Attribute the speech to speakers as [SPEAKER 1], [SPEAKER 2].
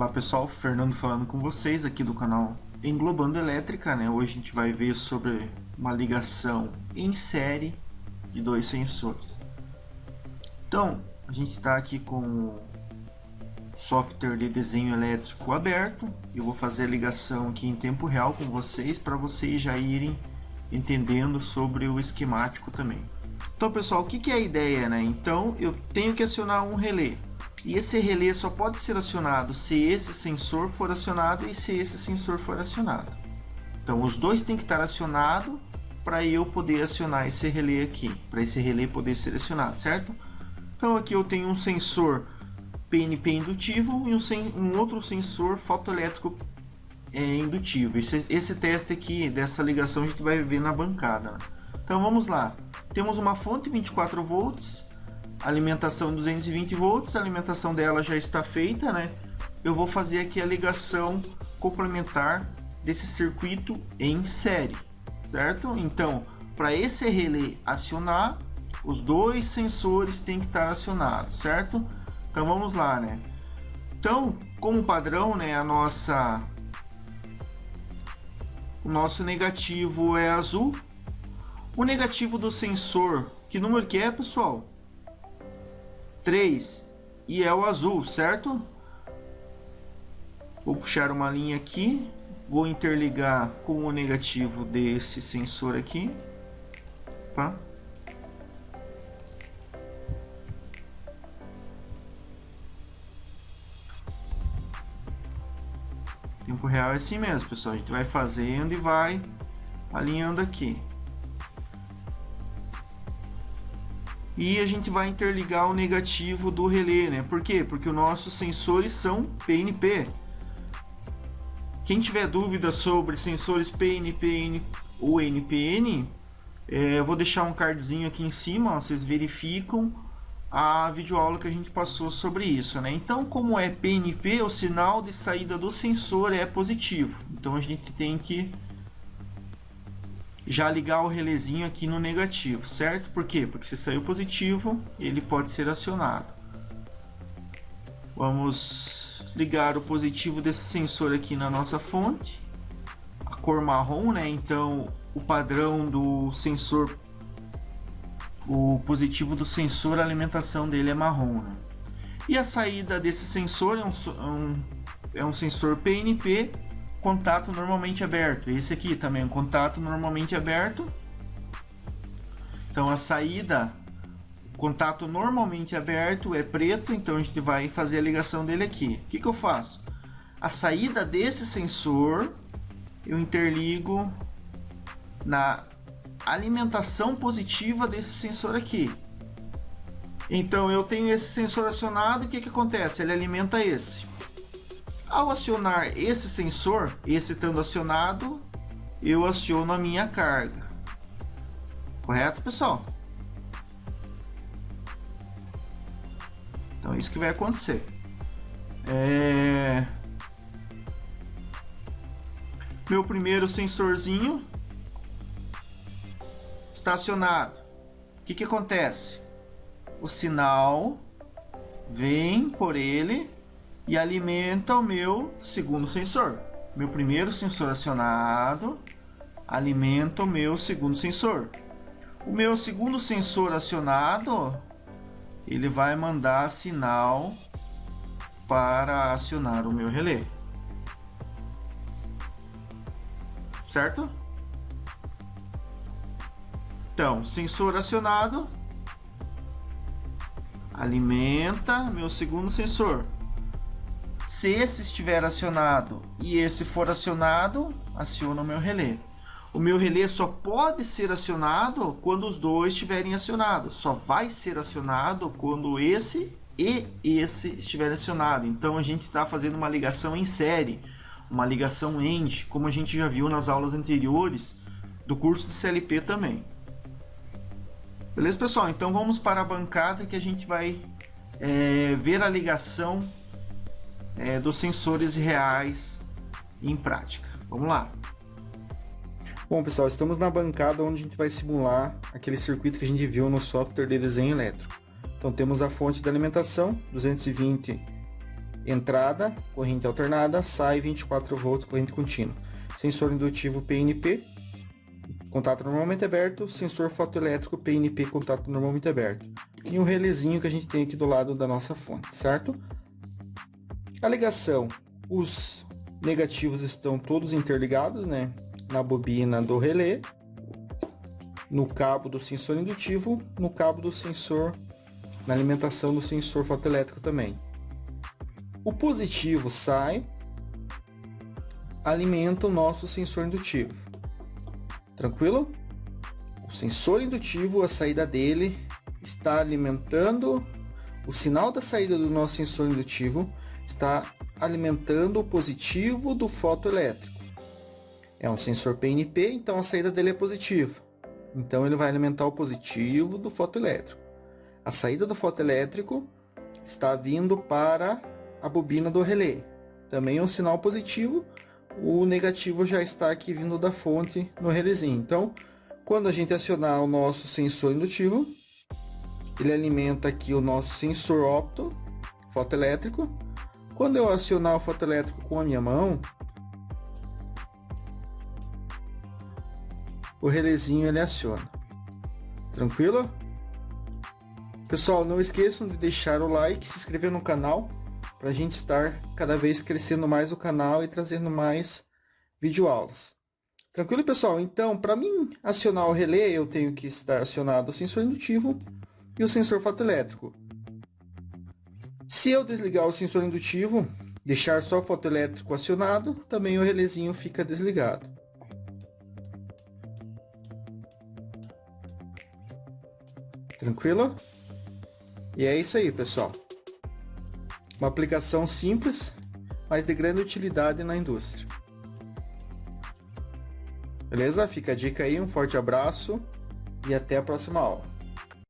[SPEAKER 1] Olá pessoal, Fernando falando com vocês aqui do canal Englobando Elétrica, né? Hoje a gente vai ver sobre uma ligação em série de dois sensores. Então, a gente está aqui com o software de desenho elétrico aberto. Eu vou fazer a ligação aqui em tempo real com vocês, para vocês já irem entendendo sobre o esquemático também. Então pessoal, o que é a ideia, né? Então eu tenho que acionar um relé. E esse relé só pode ser acionado se esse sensor for acionado e se esse sensor for acionado. Então os dois têm que estar acionados para eu poder acionar esse relé aqui, para esse relé poder ser acionado, certo? Então aqui eu tenho um sensor PNP indutivo e um outro sensor fotoelétrico indutivo. Esse teste aqui dessa ligação a gente vai ver na bancada, né? Então vamos lá. Temos uma fonte 24 volts, alimentação 220 volts, a alimentação dela já está feita, né? Eu vou fazer aqui a ligação complementar desse circuito em série, certo? Então, para esse relé acionar, os dois sensores têm que estar acionados, certo? Então vamos lá, né? Então, como padrão, né, o nosso negativo é azul. O negativo do sensor, que número que é, pessoal? 3, e é o azul, certo? Vou puxar uma linha aqui, vou interligar com o negativo desse sensor aqui, tá? Tempo real é assim mesmo, pessoal. A gente vai fazendo e vai alinhando aqui. E a gente vai interligar o negativo do relé, né? Por quê? Porque os nossos sensores são PNP. Quem tiver dúvida sobre sensores PNP ou NPN, eu vou deixar um cardzinho aqui em cima, ó, vocês verificam a videoaula que a gente passou sobre isso, né? Então, como é PNP, o sinal de saída do sensor é positivo. Então a gente tem que já ligar o relézinho aqui no negativo, certo? Por quê? Porque se saiu positivo, ele pode ser acionado. Vamos ligar o positivo desse sensor aqui na nossa fonte. A cor marrom, né? Então, o padrão do sensor, o positivo do sensor, a alimentação dele é marrom, né? E a saída desse sensor é um sensor PNP, contato normalmente aberto. Esse aqui também é um contato normalmente aberto. Então a saída, contato normalmente aberto é preto, então a gente vai fazer a ligação dele aqui. O que eu faço? A saída desse sensor eu interligo na alimentação positiva desse sensor aqui. Então eu tenho esse sensor acionado, e o que acontece? Ele alimenta esse. Ao acionar esse sensor, esse estando acionado, eu aciono a minha carga. Correto, pessoal? Então é isso que vai acontecer. Meu primeiro sensorzinho está acionado. O que acontece? O sinal vem por ele e alimenta o meu segundo sensor. Meu primeiro sensor acionado alimenta o meu segundo sensor. O meu segundo sensor acionado, ele vai mandar sinal para acionar o meu relé. Certo? Então, sensor acionado alimenta meu segundo sensor. Se esse estiver acionado e esse for acionado, aciona o meu relé. O meu relé só pode ser acionado quando os dois estiverem acionados. Só vai ser acionado quando esse e esse estiverem acionados. Então a gente está fazendo uma ligação em série, uma ligação END, como a gente já viu nas aulas anteriores do curso de CLP também. Beleza, pessoal? Então vamos para a bancada que a gente vai ver a ligação dos sensores reais em prática. Vamos lá.
[SPEAKER 2] Bom, pessoal, estamos na bancada onde a gente vai simular aquele circuito que a gente viu no software de desenho elétrico. Então temos a fonte de alimentação, 220 entrada, corrente alternada, sai 24 volts, corrente contínua. Sensor indutivo PNP, contato normalmente aberto, sensor fotoelétrico PNP, contato normalmente aberto. E um relézinho que a gente tem aqui do lado da nossa fonte, certo? A ligação, os negativos estão todos interligados, né? Na bobina do relé, no cabo do sensor indutivo, no cabo do sensor, na alimentação do sensor fotoelétrico também. O positivo sai, alimenta o nosso sensor indutivo. Tranquilo? O sensor indutivo, a saída dele está alimentando o sinal da saída do nosso sensor indutivo, está alimentando o positivo do fotoelétrico. É um sensor PNP, então a saída dele é positiva. Então ele vai alimentar o positivo do fotoelétrico. A saída do fotoelétrico está vindo para a bobina do relé. Também é um sinal positivo. O negativo já está aqui vindo da fonte no relézinho. Então, quando a gente acionar o nosso sensor indutivo, ele alimenta aqui o nosso sensor opto fotoelétrico. Quando eu acionar o fotoelétrico com a minha mão, o relézinho ele aciona. Tranquilo? Pessoal, não esqueçam de deixar o like, se inscrever no canal, para a gente estar cada vez crescendo mais o canal e trazendo mais videoaulas. Tranquilo, pessoal? Então, para mim acionar o relé, eu tenho que estar acionado o sensor indutivo e o sensor fotoelétrico. Se eu desligar o sensor indutivo, deixar só o fotoelétrico acionado, também o relézinho fica desligado. Tranquilo? E é isso aí, pessoal. Uma aplicação simples, mas de grande utilidade na indústria. Beleza? Fica a dica aí, um forte abraço e até a próxima aula.